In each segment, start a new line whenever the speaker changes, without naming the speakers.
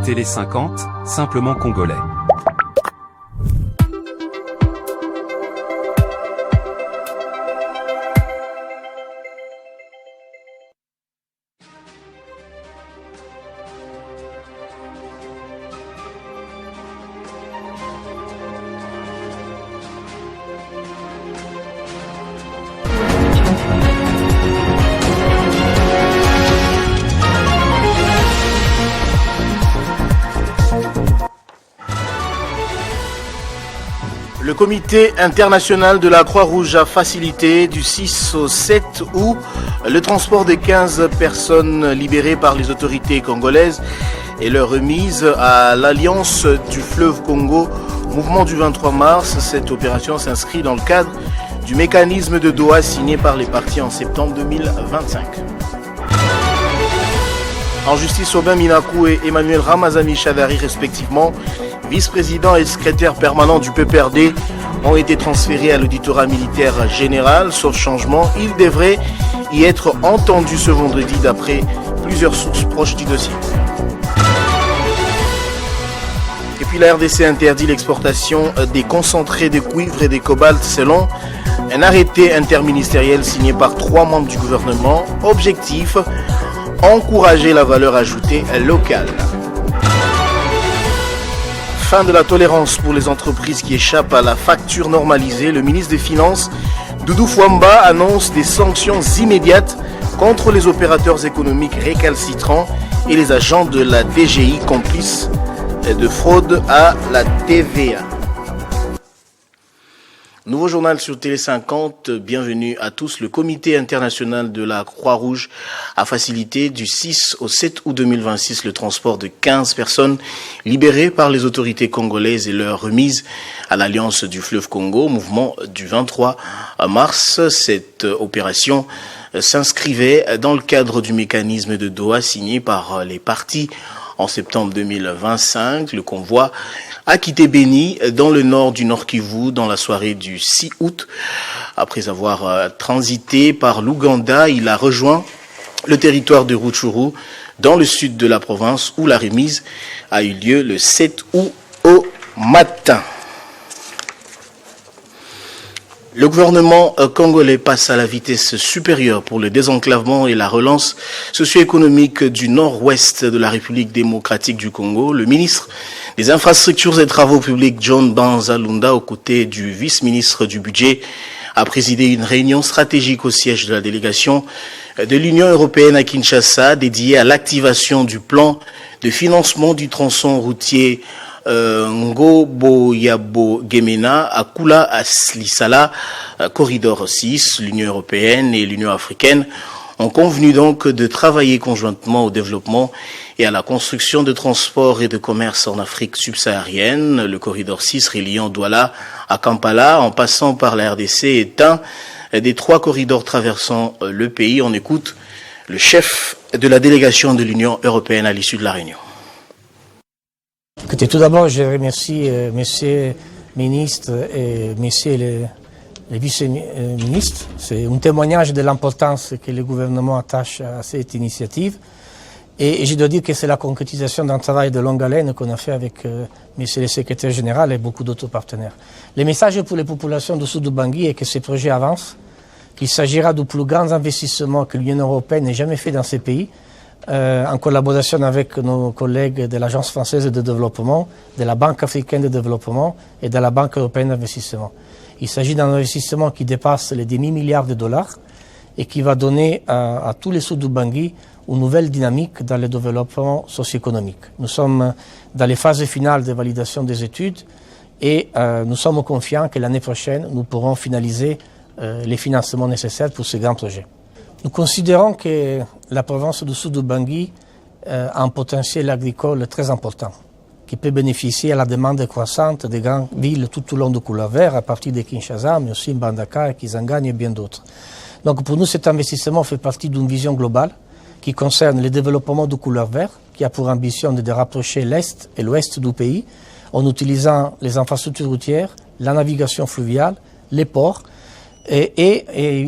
Télé 50, simplement congolais.
Le comité international de la Croix-Rouge a facilité du 6 au 7 août le transport des 15 personnes libérées par les autorités congolaises et leur remise à l'Alliance du fleuve Congo, mouvement du 23 mars. Cette opération s'inscrit dans le cadre du mécanisme de Doha signé par les parties en septembre 2025. En justice, Aubin Minakou et Emmanuel Ramazani Chadari, respectivement, vice-président et secrétaire permanent du PPRD, ont été transférés à l'auditorat militaire général. Sauf changement, ils devraient y être entendus ce vendredi d'après plusieurs sources proches du dossier. Et puis la RDC interdit l'exportation des concentrés de cuivre et de cobalt selon un arrêté interministériel signé par 3 membres du gouvernement. Objectif: encourager la valeur ajoutée locale. Fin de la tolérance pour les entreprises qui échappent à la facture normalisée. Le ministre des Finances, Doudou Fouamba, annonce des sanctions immédiates contre les opérateurs économiques récalcitrants et les agents de la DGI complices de fraude à la TVA. Nouveau journal sur Télé 50, bienvenue à tous. Le comité international de la Croix-Rouge a facilité du 6 au 7 août 2026 le transport de 15 personnes libérées par les autorités congolaises et leur remise à l'Alliance du fleuve Congo, mouvement du 23 mars. Cette opération s'inscrivait dans le cadre du mécanisme de Doha signé par les parties en septembre 2025. Le convoi a quitté Beni dans le nord du Nord Kivu dans la soirée du 6 août. Après avoir transité par l'Ouganda, il a rejoint le territoire de Rutshuru dans le sud de la province où la remise a eu lieu le 7 août au matin. Le gouvernement congolais passe à la vitesse supérieure pour le désenclavement et la relance socio-économique du nord-ouest de la République démocratique du Congo. Le ministre des Infrastructures et Travaux publics, John Banzalunda, aux côtés du vice-ministre du Budget, a présidé une réunion stratégique au siège de la délégation de l'Union européenne à Kinshasa, dédiée à l'activation du plan de financement du tronçon routier Ngobo-Yabo-Gemena à Kula à Lisala, corridor 6. L'Union européenne et l'Union africaine ont convenu donc de travailler conjointement au développement et à la construction de transports et de commerce en Afrique subsaharienne. Le corridor 6 reliant Douala à Kampala en passant par la RDC est un des 3 corridors traversant le pays. On écoute le chef de la délégation de l'Union européenne à l'issue de la réunion.
Écoutez, tout d'abord, je remercie Monsieur le ministre et Monsieur le vice-ministre. C'est un témoignage de l'importance que le gouvernement attache à cette initiative. Et je dois dire que c'est la concrétisation d'un travail de longue haleine qu'on a fait avec Monsieur le secrétaire général et beaucoup d'autres partenaires. Le message pour les populations du sud du Bangui est que ce projet avance, qu'il s'agira du plus grand investissement que l'Union européenne ait jamais fait dans ces pays, en collaboration avec nos collègues de l'Agence française de développement, de la Banque africaine de développement et de la Banque européenne d'investissement. Il s'agit d'un investissement qui dépasse les demi-milliards de dollars et qui va donner à tous les sud du Bangui une nouvelle dynamique dans le développement socio-économique. Nous sommes dans les phases finales de validation des études et nous sommes confiants que l'année prochaine, nous pourrons finaliser les financements nécessaires pour ce grand projet. Nous considérons que la province du sud du Bangui a un potentiel agricole très important qui peut bénéficier à la demande croissante des grandes villes tout au long du couloir vert, à partir de Kinshasa, mais aussi Mbandaka, Kisangani et bien d'autres. Donc pour nous, cet investissement fait partie d'une vision globale qui concerne le développement du couloir vert, qui a pour ambition de rapprocher l'Est et l'Ouest du pays en utilisant les infrastructures routières, la navigation fluviale, les ports, Et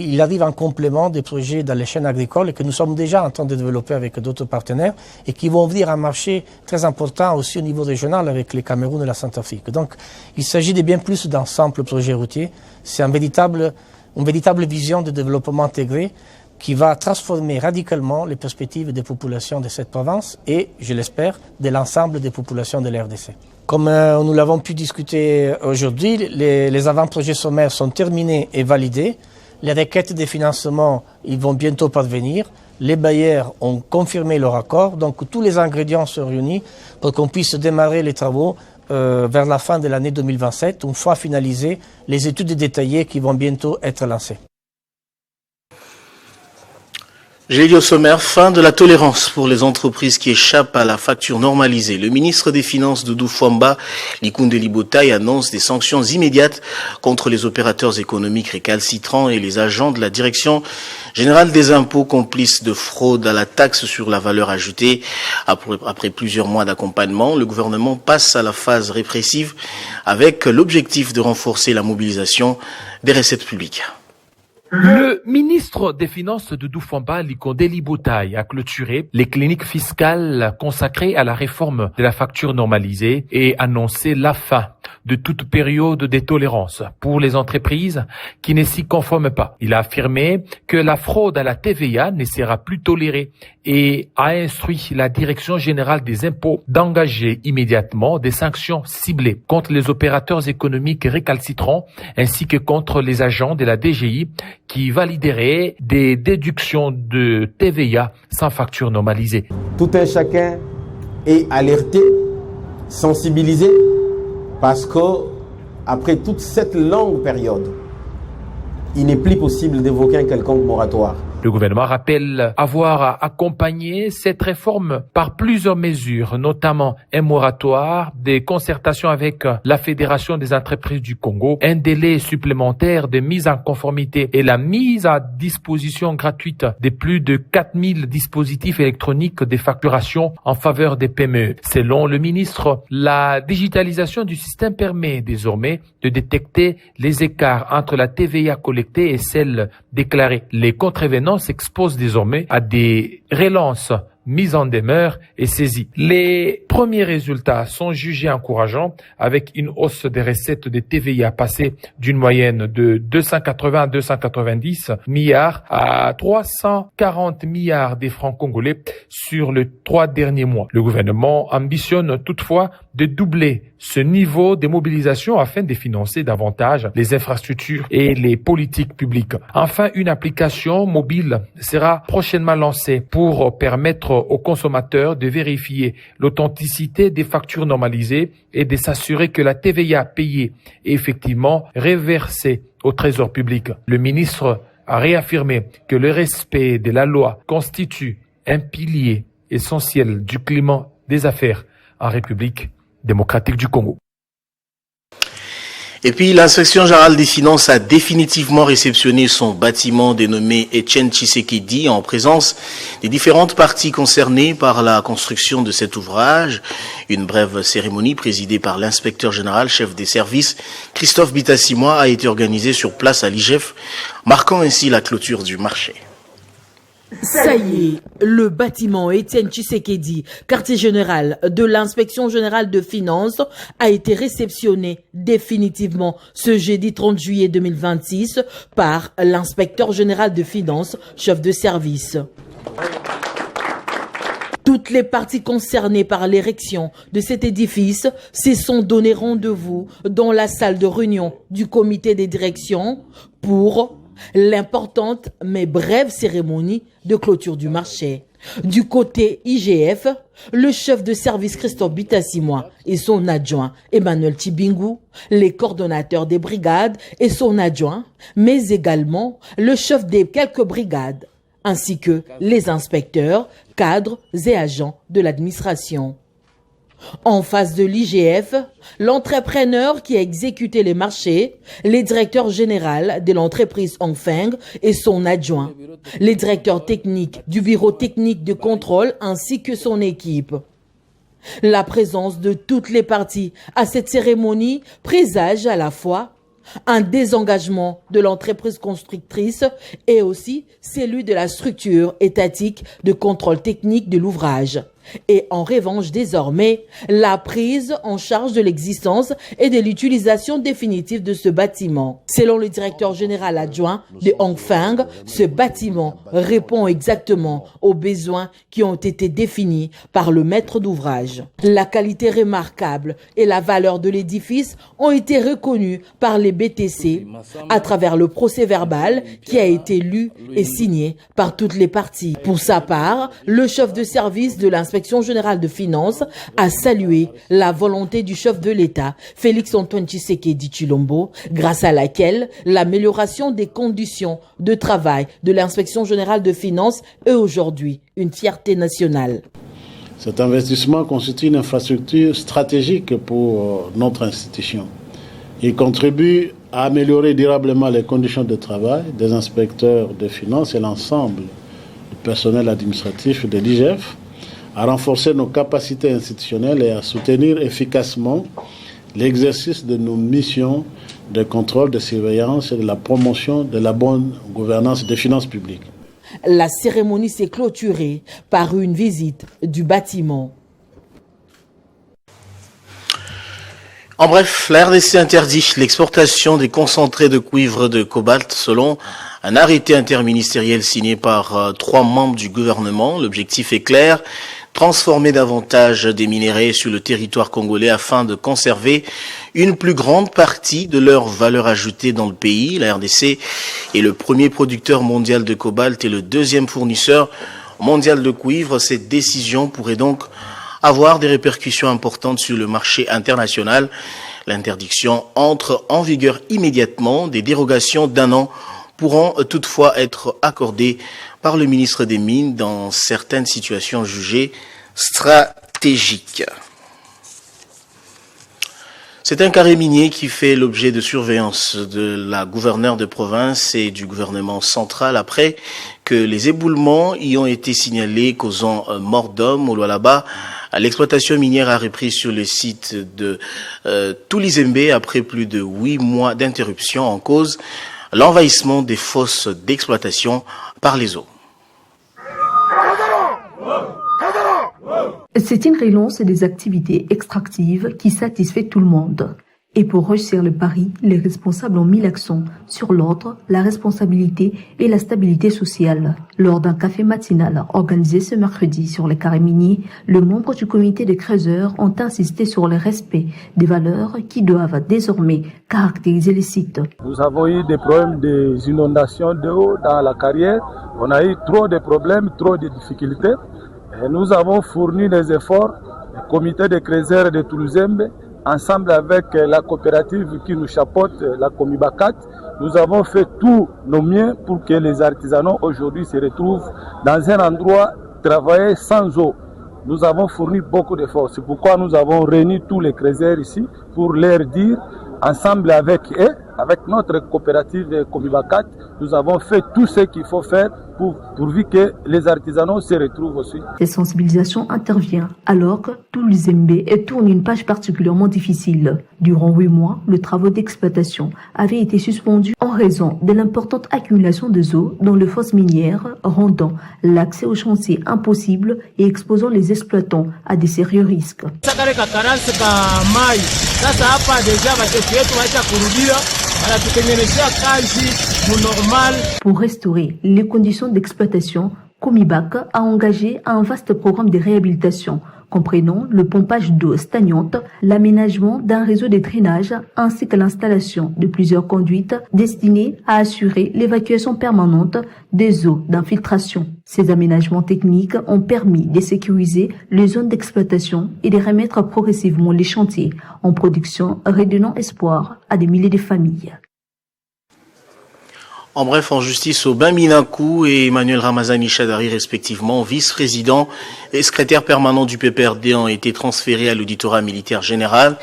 il arrive en complément des projets dans les chaînes agricoles que nous sommes déjà en train de développer avec d'autres partenaires et qui vont ouvrir un marché très important aussi au niveau régional avec les Cameroun et la Centrafrique. Donc il s'agit de bien plus d'un simple projet routier. C'est une véritable vision de développement intégré qui va transformer radicalement les perspectives des populations de cette province et, je l'espère, de l'ensemble des populations de l'RDC. Comme nous l'avons pu discuter aujourd'hui, les avant-projets sommaires sont terminés et validés. Les requêtes de financement ils vont bientôt parvenir. Les bailleurs ont confirmé leur accord. Donc tous les ingrédients sont réunis pour qu'on puisse démarrer les travaux vers la fin de l'année 2027, une fois finalisées les études détaillées qui vont bientôt être lancées.
J'ai dit au sommaire, fin de la tolérance pour les entreprises qui échappent à la facture normalisée. Le ministre des Finances Doudou Fwamba, Likunde Libotaï, annonce des sanctions immédiates contre les opérateurs économiques récalcitrants et les agents de la Direction générale des impôts complices de fraude à la taxe sur la valeur ajoutée. Après plusieurs mois d'accompagnement, le gouvernement passe à la phase répressive avec l'objectif de renforcer la mobilisation des recettes publiques.
Le ministre des Finances de Doufamba, Likunde Libotaï, a clôturé les cliniques fiscales consacrées à la réforme de la facture normalisée et annoncé la fin de toute période de tolérance pour les entreprises qui ne s'y conforment pas. Il a affirmé que la fraude à la TVA ne sera plus tolérée et a instruit la Direction générale des impôts d'engager immédiatement des sanctions ciblées contre les opérateurs économiques récalcitrants ainsi que contre les agents de la DGI qui valideraient des déductions de TVA sans facture normalisée.
Tout un chacun est alerté, sensibilisé, parce que après toute cette longue période, il n'est plus possible d'évoquer un quelconque moratoire.
Le gouvernement rappelle avoir accompagné cette réforme par plusieurs mesures, notamment un moratoire, des concertations avec la Fédération des entreprises du Congo, un délai supplémentaire de mise en conformité et la mise à disposition gratuite de plus de 4000 dispositifs électroniques de facturation en faveur des PME. Selon le ministre, la digitalisation du système permet désormais de détecter les écarts entre la TVA collectée et celle déclarée. Les contrevenants s'expose désormais à des relances, mises en demeure et saisies. Les premiers résultats sont jugés encourageants avec une hausse des recettes de TVA passée d'une moyenne de 280 à 290 milliards à 340 milliards de francs congolais sur les 3 derniers mois. Le gouvernement ambitionne toutefois de doubler ce niveau de mobilisation afin de financer davantage les infrastructures et les politiques publiques. Enfin, une application mobile sera prochainement lancée pour permettre aux consommateurs de vérifier l'authenticité des factures normalisées et de s'assurer que la TVA payée est effectivement reversée au trésor public. Le ministre a réaffirmé que le respect de la loi constitue un pilier essentiel du climat des affaires en République démocratique du Congo.
Et puis, l'inspection générale des finances a définitivement réceptionné son bâtiment dénommé Etienne Tshisekedi en présence des différentes parties concernées par la construction de cet ouvrage. Une brève cérémonie présidée par l'inspecteur général, chef des services, Christophe Bitassimwa, a été organisée sur place à l'IGF, marquant ainsi la clôture du marché.
Ça y est, le bâtiment Etienne Tshisekedi, quartier général de l'inspection générale de finances, a été réceptionné définitivement ce jeudi 30 juillet 2026 par l'inspecteur général de finances, chef de service. Toutes les parties concernées par l'érection de cet édifice se sont donné rendez-vous dans la salle de réunion du comité des directions pour l'importante mais brève cérémonie de clôture du marché. Du côté IGF, le chef de service Christophe Bitassimwa et son adjoint Emmanuel Tibingu, les coordonnateurs des brigades et son adjoint, mais également le chef des quelques brigades, ainsi que les inspecteurs, cadres et agents de l'administration. En face de l'IGF, l'entrepreneur qui a exécuté les marchés, les directeurs généraux de l'entreprise Hongfeng et son adjoint, les directeurs techniques du bureau technique de contrôle ainsi que son équipe. La présence de toutes les parties à cette cérémonie présage à la fois un désengagement de l'entreprise constructrice et aussi celui de la structure étatique de contrôle technique de l'ouvrage. Et en revanche, désormais, la prise en charge de l'existence et de l'utilisation définitive de ce bâtiment. Selon le directeur général adjoint de Hongfeng, ce bâtiment répond exactement aux besoins qui ont été définis par le maître d'ouvrage. La qualité remarquable et la valeur de l'édifice ont été reconnues par les BTC à travers le procès-verbal qui a été lu et signé par toutes les parties. Pour sa part, le chef de service de l'inspection générale de finances a salué la volonté du chef de l'État, Félix-Antoine Tshisekedi Tshilombo, grâce à laquelle l'amélioration des conditions de travail de l'inspection générale de finances est aujourd'hui une fierté nationale.
Cet investissement constitue une infrastructure stratégique pour notre institution. Il contribue à améliorer durablement les conditions de travail des inspecteurs de finances et l'ensemble du personnel administratif de l'IGF, à renforcer nos capacités institutionnelles et à soutenir efficacement l'exercice de nos missions de contrôle, de surveillance et de la promotion de la bonne gouvernance des finances publiques.
La cérémonie s'est clôturée par une visite du bâtiment.
En bref, la RDC interdit l'exportation des concentrés de cuivre de cobalt selon un arrêté interministériel signé par 3 membres du gouvernement. L'objectif est clair, transformer davantage des minéraux sur le territoire congolais afin de conserver une plus grande partie de leur valeur ajoutée dans le pays. La RDC est le premier producteur mondial de cobalt et le deuxième fournisseur mondial de cuivre. Cette décision pourrait donc avoir des répercussions importantes sur le marché international. L'interdiction entre en vigueur immédiatement. Des dérogations d'1 an pourront toutefois être accordées par le ministre des Mines dans certaines situations jugées stratégiques. C'est un carré minier qui fait l'objet de surveillance de la gouverneure de province et du gouvernement central après que les éboulements y ont été signalés causant mort d'homme au Lualaba. L'exploitation minière a repris sur le site de Toulizembe après plus de 8 mois d'interruption en cause l'envahissement des fosses d'exploitation par les eaux.
C'est une relance des activités extractives qui satisfait tout le monde. Et pour réussir le pari, les responsables ont mis l'accent sur l'ordre, la responsabilité et la stabilité sociale. Lors d'un café matinal organisé ce mercredi sur les carrés miniers, les membres du comité des creuseurs ont insisté sur le respect des valeurs qui doivent désormais caractériser les sites.
Nous avons eu des problèmes des inondations d'eau dans la carrière. On a eu trop de problèmes, trop de difficultés. Et nous avons fourni des efforts, le comité des creuseurs de Toulizembe, ensemble avec la coopérative qui nous chapeaute, la Comibacat, nous avons fait tout nos mieux pour que les artisanaux aujourd'hui se retrouvent dans un endroit travailler sans eau. Nous avons fourni beaucoup d'efforts. C'est pourquoi nous avons réuni tous les creuseurs ici pour leur dire, ensemble avec eux, avec notre coopérative Comibacat, nous avons fait tout ce qu'il faut faire pourvu que les artisanaux se retrouvent aussi.
Cette sensibilisation intervient alors que Toulizembe tourne une page particulièrement difficile. Durant 8 mois, le travaux d'exploitation avait été suspendu en raison de l'importante accumulation de eau dans les fosses minières, rendant l'accès aux chantiers impossible et exposant les exploitants à des sérieux risques. Pour restaurer les conditions d'exploitation, Comibac a engagé un vaste programme de réhabilitation comprenant le pompage d'eau stagnante, l'aménagement d'un réseau de drainage ainsi que l'installation de plusieurs conduites destinées à assurer l'évacuation permanente des eaux d'infiltration. Ces aménagements techniques ont permis de sécuriser les zones d'exploitation et de remettre progressivement les chantiers en production, redonnant espoir à des milliers de familles.
En bref, en justice, Aubin Minakou et Emmanuel Ramazani Chadari, respectivement, vice-président et secrétaire permanent du PPRD, ont été transférés à l'auditorat militaire général.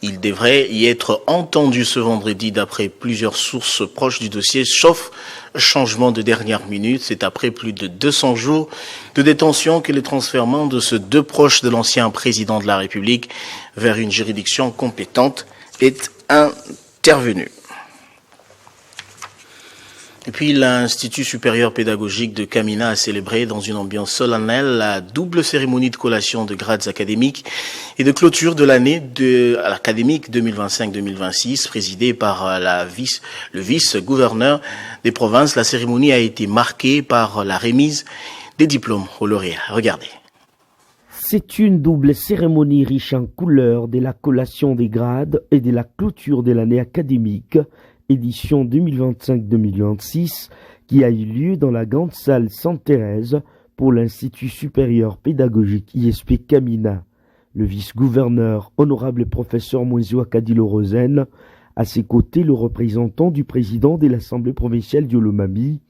Ils devraient y être entendus ce vendredi d'après plusieurs sources proches du dossier, sauf changement de dernière minute. C'est après plus de 200 jours de détention que le transfèrement de ces 2 proches de l'ancien président de la République vers une juridiction compétente est intervenu. Et puis l'Institut supérieur pédagogique de Kamina a célébré dans une ambiance solennelle la double cérémonie de collation de grades académiques et de clôture de l'année académique 2025-2026 présidée par le vice-gouverneur des provinces. La cérémonie a été marquée par la remise des diplômes aux lauréats. Regardez.
C'est une double cérémonie riche en couleurs de la collation des grades et de la clôture de l'année académique édition 2025-2026 qui a eu lieu dans la grande salle Sainte-Thérèse pour l'Institut supérieur pédagogique ISP Kamina. Le vice-gouverneur, honorable professeur Mwenzoua Kadilo Rosen, à ses côtés le représentant du président de l'Assemblée provinciale d'Olomami,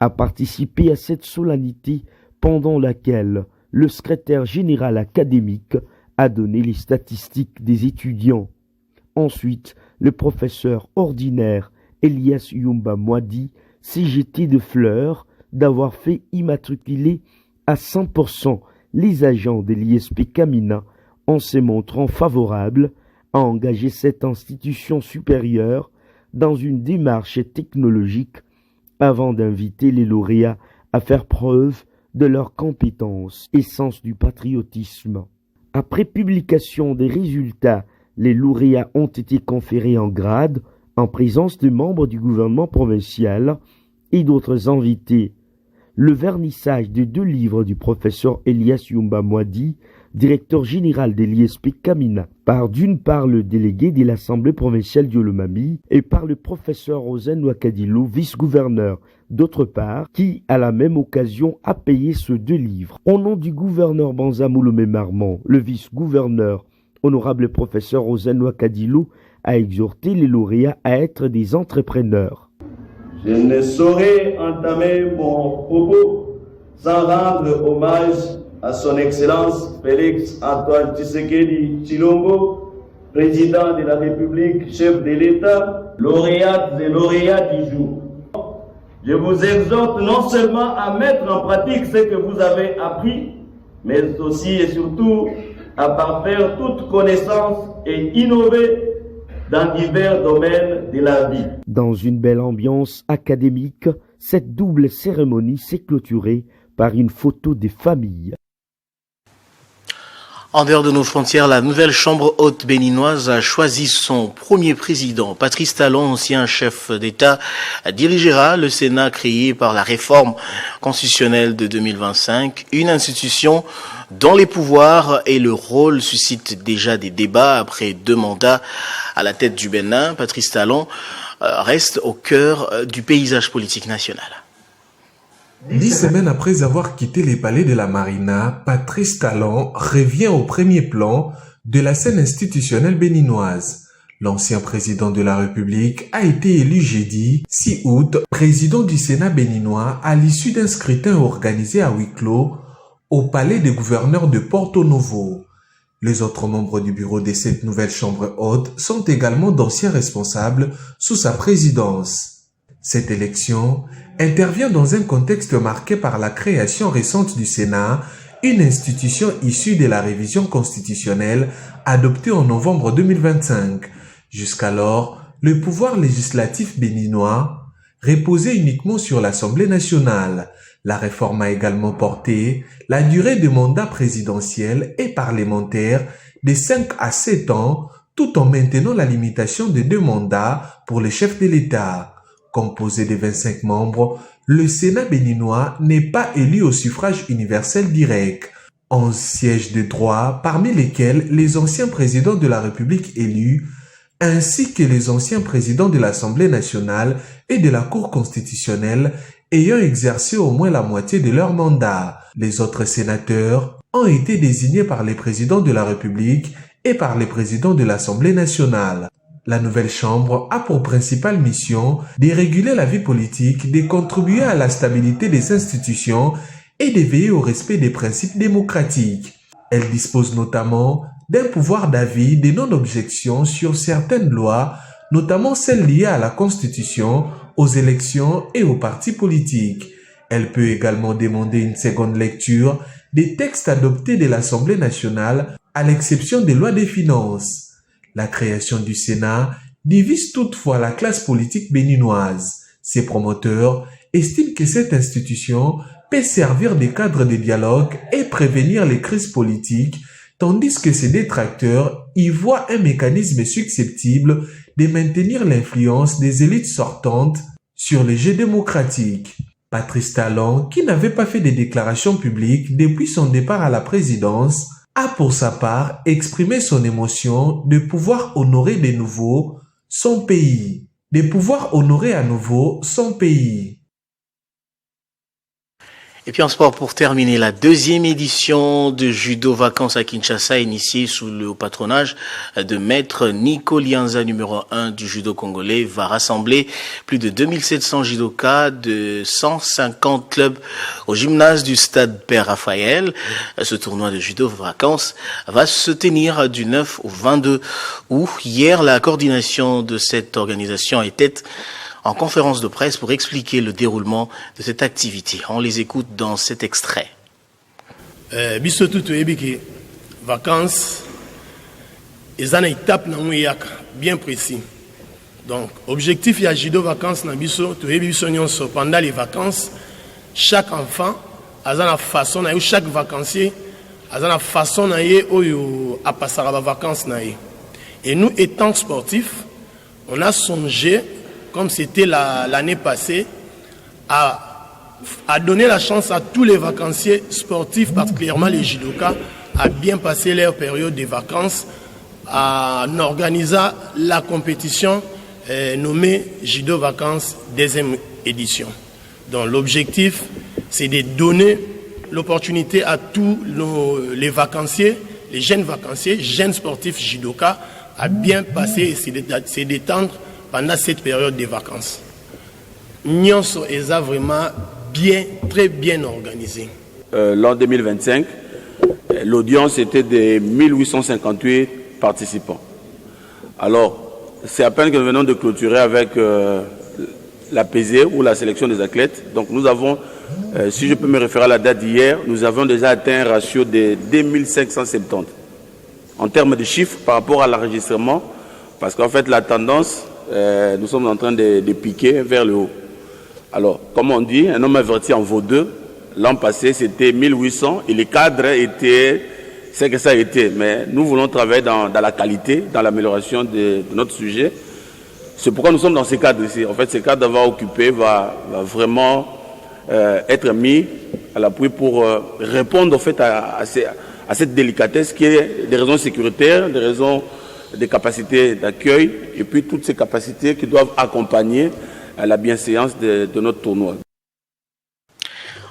a participé à cette solennité pendant laquelle le secrétaire général académique a donné les statistiques des étudiants. Ensuite, le professeur ordinaire Elias Yumba Mwadi s'est jeté de fleurs d'avoir fait immatriculer à 100% les agents de l'ISP Kamina en se montrant favorable à engager cette institution supérieure dans une démarche technologique avant d'inviter les lauréats à faire preuve de leurs compétences et sens du patriotisme. Après publication des résultats, les lauréats ont été conférés en grade en présence de membres du gouvernement provincial et d'autres invités. Le vernissage de 2 livres du professeur Elias Yumba Mwadi, directeur général de l'ISP Kamina, par d'une part le délégué de l'Assemblée provinciale d'Olomami et par le professeur Rosen Wakadilo, vice-gouverneur, d'autre part, qui, à la même occasion, a payé ces 2 livres. Au nom du gouverneur Banzamoulomé Marmont, le vice-gouverneur, honorable professeur Rosen Wakadilo, a exhorté les lauréats à être des entrepreneurs.
Je ne saurais entamer mon propos sans rendre hommage à son Excellence Félix Antoine Tshisekedi Tshilombo, président de la République, chef de l'État, lauréates et lauréats du jour. Je vous exhorte non seulement à mettre en pratique ce que vous avez appris, mais aussi et surtout à parfaire toute connaissance et innover dans divers domaines de la vie.
Dans une belle ambiance académique, cette double cérémonie s'est clôturée par une photo des familles.
En dehors de nos frontières, la nouvelle chambre haute béninoise a choisi son premier président. Patrice Talon, ancien chef d'État, dirigera le Sénat créé par la réforme constitutionnelle de 2025, une institution dont les pouvoirs et le rôle suscitent déjà des débats après 2 mandats à la tête du Bénin. Patrice Talon reste au cœur du paysage politique national.
10 semaines après avoir quitté les palais de la Marina, Patrice Talon revient au premier plan de la scène institutionnelle béninoise. L'ancien président de la République a été élu jeudi 6 août président du Sénat béninois à l'issue d'un scrutin organisé à huis clos au palais des gouverneurs de Porto Novo. Les autres membres du bureau de cette nouvelle chambre haute sont également d'anciens responsables sous sa présidence. Cette élection intervient dans un contexte marqué par la création récente du Sénat, une institution issue de la révision constitutionnelle adoptée en novembre 2025. Jusqu'alors, le pouvoir législatif béninois reposait uniquement sur l'Assemblée nationale. La réforme a également porté la durée de mandat présidentiel et parlementaire de 5 à 7 ans, tout en maintenant la limitation de 2 mandats pour les chefs de l'État. Composé de 25 membres, le Sénat béninois n'est pas élu au suffrage universel direct. 11 sièges de droit, parmi lesquels les anciens présidents de la République élus, ainsi que les anciens présidents de l'Assemblée nationale et de la Cour constitutionnelle ayant exercé au moins la moitié de leur mandat. Les autres sénateurs ont été désignés par les présidents de la République et par les présidents de l'Assemblée nationale. La nouvelle chambre a pour principale mission de réguler la vie politique, de contribuer à la stabilité des institutions et de veiller au respect des principes démocratiques. Elle dispose notamment d'un pouvoir d'avis de non-objection sur certaines lois, notamment celles liées à la Constitution, aux élections et aux partis politiques. Elle peut également demander une seconde lecture des textes adoptés de l'Assemblée nationale, à l'exception des lois des finances. La création du Sénat divise toutefois la classe politique béninoise. Ses promoteurs estiment que cette institution peut servir de cadre de dialogue et prévenir les crises politiques, tandis que ses détracteurs y voient un mécanisme susceptible de maintenir l'influence des élites sortantes sur le jeu démocratique. Patrice Talon, qui n'avait pas fait de déclarations publiques depuis son départ à la présidence, a pour sa part exprimé son émotion de pouvoir honorer de nouveau son pays. De pouvoir honorer à nouveau son pays.
Et puis en sport, pour terminer, la deuxième édition de Judo Vacances à Kinshasa, initiée sous le patronage de maître Nico Lianza, numéro 1 du judo congolais, va rassembler plus de 2700 judokas de 150 clubs au gymnase du stade Père Raphaël. Ce tournoi de Judo Vacances va se tenir du 9 au 22 août. Hier, la coordination de cette organisation était en conférence de presse pour expliquer le déroulement de cette activité. On les écoute dans cet extrait.
Biso tutu ebiki vacances ils ont une étape bien précis. Donc objectif ya judo vacances na biso to ebi biso nyonso pendant les vacances chaque enfant a la façon na chaque vacancier a la façon na ye oyo a passer les vacances na ye. Et nous étant sportifs, on a songé comme c'était l'année passée, à donner la chance à tous les vacanciers sportifs, particulièrement les judokas, à bien passer leur période de vacances, en organisant la compétition nommée Judo Vacances deuxième édition. Donc l'objectif, c'est de donner l'opportunité à tous les vacanciers, les jeunes vacanciers, jeunes sportifs judokas, à bien passer et se détendre pendant cette période de vacances. Nyonso est vraiment bien, très bien organisé.
L'an 2025, l'audience était de 1858 participants. Alors, c'est à peine que nous venons de clôturer avec la PZ ou la sélection des athlètes. Donc nous avons, si je peux me référer à la date d'hier, nous avons déjà atteint un ratio de 2570. En termes de chiffres par rapport à l'enregistrement, parce qu'en fait la tendance, nous sommes en train de piquer vers le haut. Alors, comme on dit, un homme averti en vaut deux. L'an passé, c'était 1800 et les cadres étaient ce que ça a été. Mais nous voulons travailler dans la qualité, dans l'amélioration de notre sujet. C'est pourquoi nous sommes dans ces cadres ici. En fait, ces cadres va occuper, va vraiment être mis à l'appui pour répondre en fait, à cette délicatesse qui est des raisons sécuritaires, des raisons des capacités d'accueil et puis toutes ces capacités qui doivent accompagner la bienséance de notre tournoi.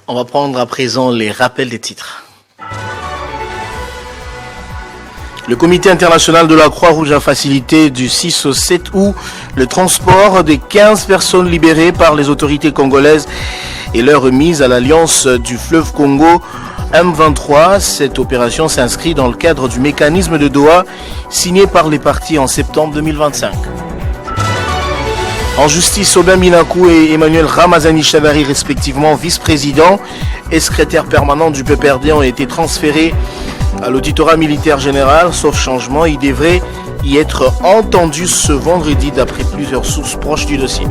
On va prendre à présent les rappels des titres. Le comité international de la Croix-Rouge a facilité du 6 au 7 août le transport des 15 personnes libérées par les autorités congolaises et leur remise à l'Alliance du fleuve Congo M23. Cette opération s'inscrit dans le cadre du mécanisme de Doha signé par les parties en septembre 2025. En justice, Aubin Minakou et Emmanuel Ramazani Chadari, respectivement vice-président et secrétaire permanent du PPRD, ont été transférés à l'auditorat militaire général. Sauf changement, ils devraient y être entendus ce vendredi d'après plusieurs sources proches du dossier.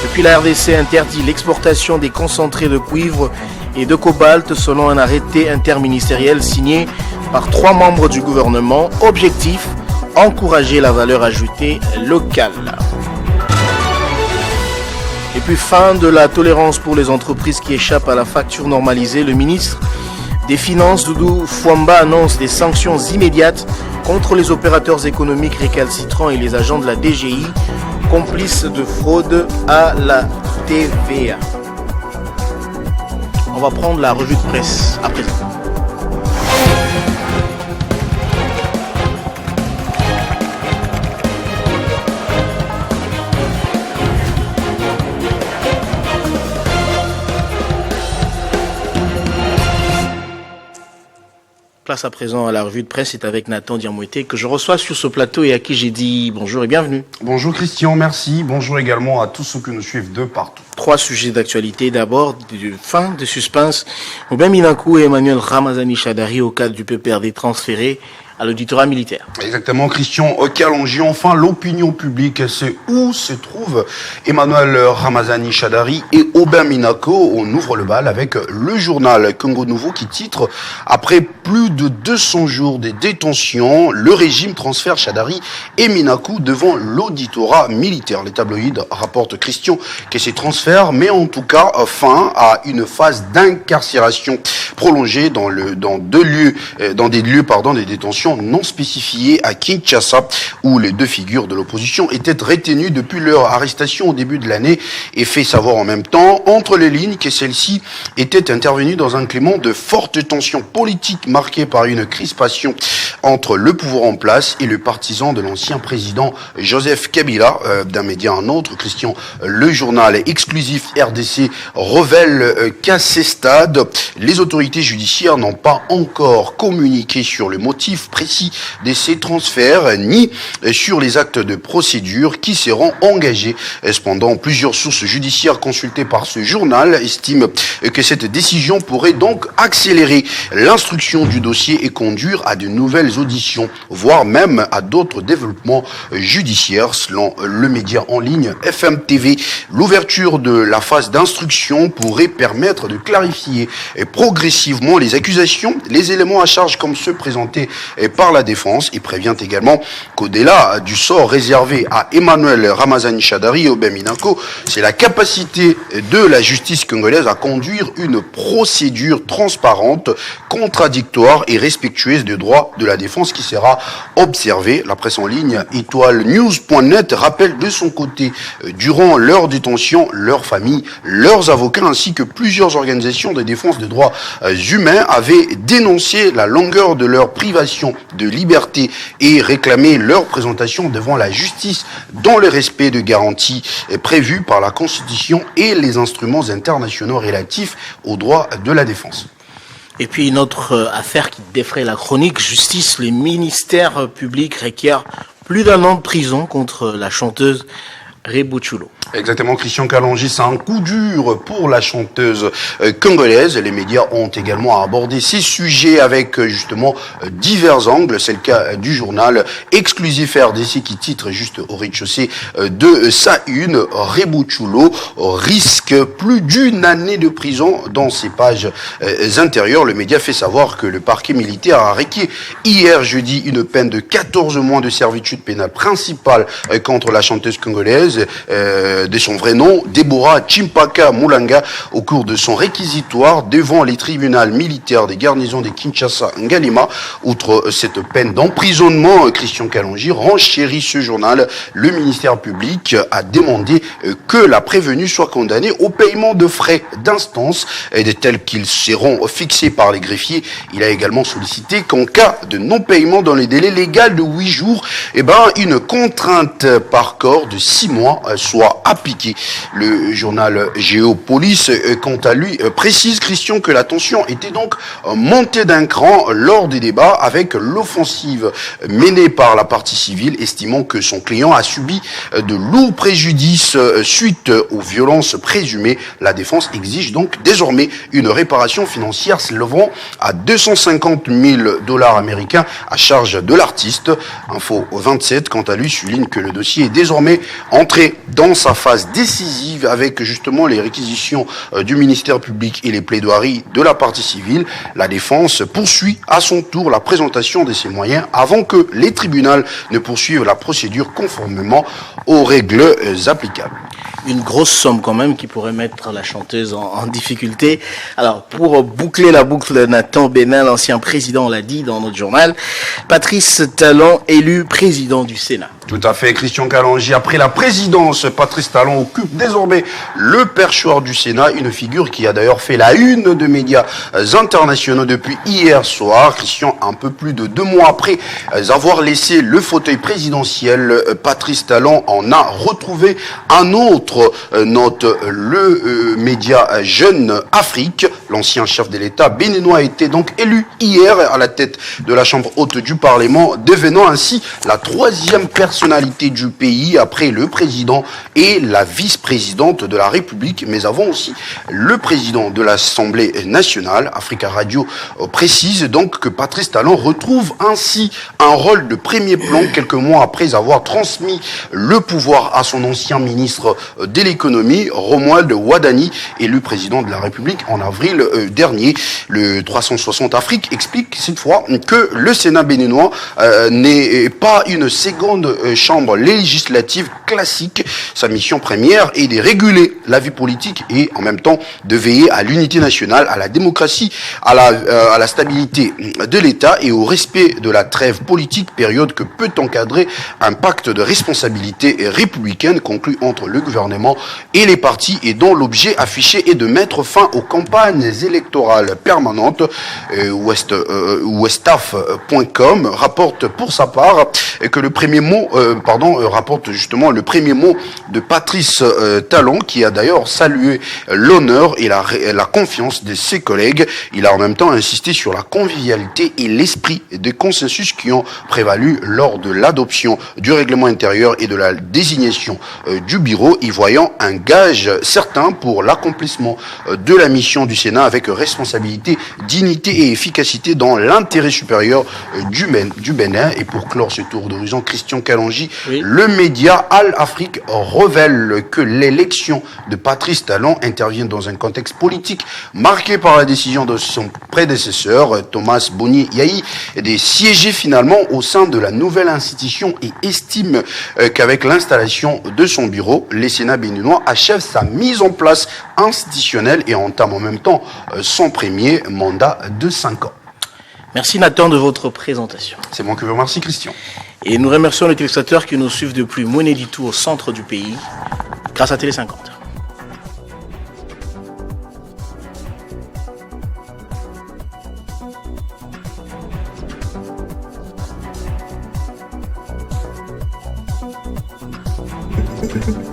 Depuis, la RDC interdit l'exportation des concentrés de cuivre et de cobalt selon un arrêté interministériel signé par 3 membres du gouvernement. Objectif: encourager la valeur ajoutée locale. Et puis, fin de la tolérance pour les entreprises qui échappent à la facture normalisée. Le ministre des Finances, Doudou Fouamba, annonce des sanctions immédiates contre les opérateurs économiques récalcitrants et les agents de la DGI complices de fraude à la TVA. On va prendre la revue de presse à présent. Place à présent à la revue de presse, c'est avec Nathan Diamoueté que je reçois sur ce plateau et à qui j'ai dit bonjour et bienvenue.
Bonjour Christian, merci. Bonjour également à tous ceux qui nous suivent de partout.
3 sujets d'actualité. D'abord, fin de suspense. Aubin Minakou et Emmanuel Ramazani Chadari, au cadre du PPRD, transférés à l'auditorat militaire.
Exactement, Christian Kalonji. Enfin, l'opinion publique, c'est où se trouve Emmanuel Ramazani Shadari et Aubin Minaku. On ouvre le bal avec le journal Congo Nouveau qui titre « Après plus de 200 jours de détention, le régime transfère Shadari et Minaku devant l'auditorat militaire ». Les tabloïds rapportent, Christian, que ces transferts met en tout cas fin à une phase d'incarcération prolongée dans des lieux de détention non spécifiés à Kinshasa, où les deux figures de l'opposition étaient retenues depuis leur arrestation au début de l'année, et fait savoir en même temps, entre les lignes, que celle-ci était intervenue dans un climat de forte tension politique marqué par une crispation entre le pouvoir en place et le partisan de l'ancien président Joseph Kabila. D'un média à un autre, Christian, le journal exclusif RDC révèle qu'à ces stades, les autorités judiciaires n'ont pas encore communiqué sur le motif précis de ces transferts, ni sur les actes de procédure qui seront engagés. Cependant, plusieurs sources judiciaires consultées par ce journal estiment que cette décision pourrait donc accélérer l'instruction du dossier et conduire à de nouvelles auditions, voire même à d'autres développements judiciaires. Selon le média en ligne FMTV, l'ouverture de la phase d'instruction pourrait permettre de clarifier progressivement les accusations, les éléments à charge comme ceux présentés par la défense, et prévient également qu'au-delà du sort réservé à Emmanuel Ramazani Shadari et Aubin Minaku, c'est la capacité de la justice congolaise à conduire une procédure transparente, contradictoire et respectueuse des droits de la défense qui sera observée. La presse en ligne étoilenews.net rappelle de son côté, durant leur détention, leurs familles, leurs avocats ainsi que plusieurs organisations de défense des droits humains avaient dénoncé la longueur de leur privation de liberté et réclamé leur présentation devant la justice dans le respect de garanties prévues par la Constitution et les instruments internationaux relatifs aux droits de la défense.
Et puis une autre affaire qui défraie la chronique, justice, les ministères publics requièrent plus d'1 an de prison contre la chanteuse Rebou Chulo.
Exactement, Christian Kalonji, c'est un coup dur pour la chanteuse congolaise. Les médias ont également abordé ces sujets avec justement divers angles. C'est le cas du journal exclusif RDC qui titre juste au rez-de-chaussée de sa une, Rebou Chulo risque plus d'1 année de prison dans ses pages intérieures. Le média fait savoir que le parquet militaire a requis hier jeudi une peine de 14 mois de servitude pénale principale contre la chanteuse congolaise, de son vrai nom, Deborah Chimpaka Mulanga, au cours de son réquisitoire devant les tribunaux militaires des garnisons de Kinshasa Ngalima. Outre cette peine d'emprisonnement, Christian Kalonji renchérit ce journal. Le ministère public a demandé que la prévenue soit condamnée au paiement de frais d'instance tels qu'ils seront fixés par les greffiers. Il a également sollicité qu'en cas de non-paiement dans les délais légaux de 8 jours, une contrainte par corps de 6 mois soit appliquée. Le journal Géopolis, quant à lui, précise, Christian, que la tension était donc montée d'un cran lors des débats avec l'offensive menée par la partie civile, estimant que son client a subi de lourds préjudices suite aux violences présumées. La défense exige donc désormais une réparation financière s'élevant à $250,000 américains à charge de l'artiste. Info 27, quant à lui, souligne que le dossier est désormais entré dans sa phase décisive avec justement les réquisitions du ministère public et les plaidoiries de la partie civile. La défense poursuit à son tour la présentation de ses moyens avant que les tribunaux ne poursuivent la procédure conformément aux règles applicables.
Une grosse somme quand même qui pourrait mettre la chanteuse en difficulté. Alors, pour boucler la boucle, Nathan Bénin, l'ancien président, l'a dit dans notre journal, Patrice Talon élu président du Sénat.
Tout à fait, Christian Kalonji. Après la présidence, Patrice Talon occupe désormais le perchoir du Sénat, une figure qui a d'ailleurs fait la une de médias internationaux depuis hier soir. Christian, un peu plus de 2 mois après avoir laissé le fauteuil présidentiel, Patrice Talon en a retrouvé un autre, note le média Jeune Afrique. L'ancien chef de l'État béninois a été donc élu hier à la tête de la Chambre haute du Parlement, devenant ainsi la 3e personnalité du pays après le président et la vice-présidente de la République, mais avant aussi le président de l'Assemblée nationale. Africa Radio précise donc que Patrice Talon retrouve ainsi un rôle de premier plan quelques mois après avoir transmis le pouvoir à son ancien ministre de l'économie, Romuald Wadani, élu président de la République en avril dernier. Le 360 Afrique explique cette fois que le Sénat béninois n'est pas une seconde chambre législative classique. Sa mission première est de réguler la vie politique et en même temps de veiller à l'unité nationale, à la démocratie, à la stabilité de l'État et au respect de la trêve politique, période que peut encadrer un pacte de responsabilité républicaine conclu entre le gouvernement et les partis et dont l'objet affiché est de mettre fin aux campagnes électorales permanentes. Westaf.com rapporte pour sa part que le premier mot, rapporte justement le premier mot de Patrice Talon, qui a d'ailleurs salué l'honneur et la confiance de ses collègues. Il a en même temps insisté sur la convivialité et l'esprit de consensus qui ont prévalu lors de l'adoption du règlement intérieur et de la désignation du bureau, y voyant un gage certain pour l'accomplissement de la mission du Sénat avec responsabilité, dignité et efficacité dans l'intérêt supérieur du Bénin. Et pour clore ce tour d'horizon, Christian Kalonji, le média Al Afrique révèle que l'élection de Patrice Talon intervient dans un contexte politique marqué par la décision de son prédécesseur, Thomas Boni Yayi, de siéger finalement au sein de la nouvelle institution et estime qu'avec l'installation de son bureau, le Sénat béninois achève sa mise en place institutionnelle et entame en même temps son premier mandat de 5 ans.
Merci Nathan de votre présentation.
C'est moi qui vous remercie, Christian.
Et nous remercions les téléspectateurs qui nous suivent depuis Mweneditu au centre du pays grâce à Télé 50.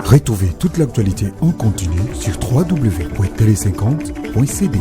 Retrouvez toute l'actualité en continu sur www.tele50.cd.